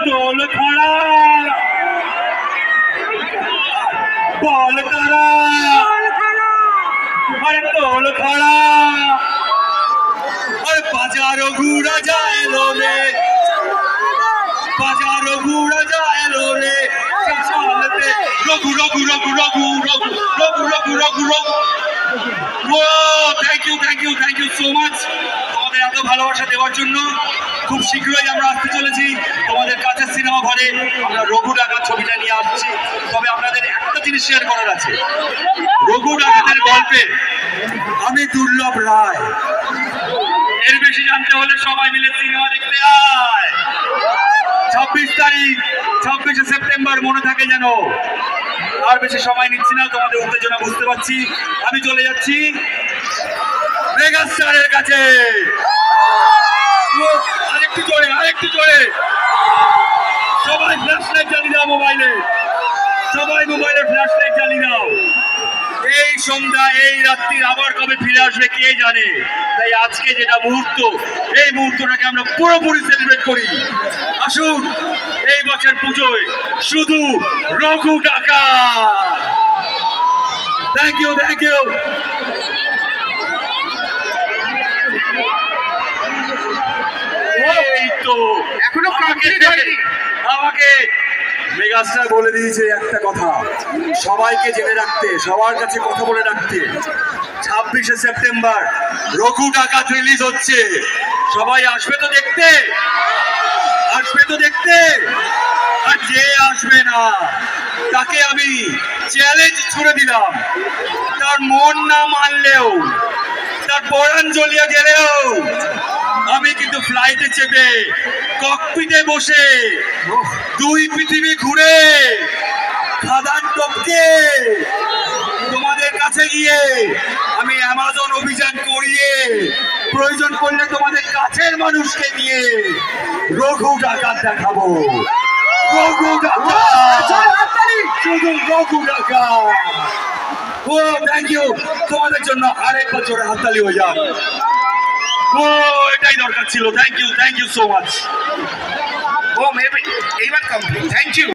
দোল খড়া বল তারা আরে দোল খড়া আরে বাজারো ঘুরা যায় লোলে বাজারো ঘুরা যায় লোলে চলতে রঘু রঘু রঘু রঘু রঘু রঘু রঘু রঘু রঘু ও থ্যাংক ইউ সো মাচ আমাদের এত ভালোবাসা দেওয়ার জন্য। খুব শীঘ্রই আমরা আসতে চলেছি তোমাদের কাছের সিনেমা ঘরে। আমরা রঘু ডাকাত ছবিটা নিয়ে আসছি। তবে আপনাদের একটা জিনিস শেয়ার করার আছে, রঘু ডাকাতের গল্পে আমি দুর্লভ রায়। এর বেশি জানতে হলে সবাই মিলে সিনেমা দেখতে আয়। 26 তারিখ 26শে সেপ্টেম্বর মনে থাকে যেন। আর বেশি সময় নিচ্ছি না, তোমাদের উত্তেজনা বুঝতে পারছি। আমি চলে যাচ্ছি মেগাস্টারের কাছে। আরেকটু জোরে সবাই ফ্ল্যাশ লাইট জ্বালিয়ে দাও মোবাইলে, সবাই মোবাইলে ফ্ল্যাশ লাইট জ্বালিয়ে দাও। এই সন্ধ্যা এই রাত্রির আবার কবে ফিরে আসবে কে জানে। তাই আজকে যেটা মুহূর্ত, এই মুহূর্তটাকে আমরা পুরোপুরি সেলিব্রেট করি। আসুন এই বছর পুজোয় শুধু রঘু ডাকাত। থ্যাংক ইউ এই তো এখনো আমাকে মেগাস্টার বলে দিয়েছে একটা কথা, সবাইকে জেনে রাখতে, সবার কাছে কথা বলে রাখতে। 26শে সেপ্টেম্বর রঘু ডাকাত রিলিজ হচ্ছে। সবাই আসবে তো দেখতে, আর যে আসবে না তাকে আমি চ্যালেঞ্জ ছুড়ে দিলাম, তার মন না মানলেও, তার পরাণ জ্বলিয়ে গেলেও আমি কিন্তু ফ্লাইটে চেপে ককপিটে বসে 2 পৃথিবী ঘুরে খাদান টপকে তোমাদের কাছে গিয়ে আমি অ্যামাজন অভিযান করিয়ে প্রয়োজন করলে তোমাদের কাছের মানুষকে নিয়ে রঘু ডাকাত দেখাবো। রঘু ডাকাত, শুধু রঘু ডাকাত। ও থ্যাংক ইউ, তোমাদের জন্য আরেকবার জোরে হাততালি হয়ে যাক। ও এটাই দরকার ছিল। Thank you so much. ও মেবি এইবার কমপ্লিট। Thank you.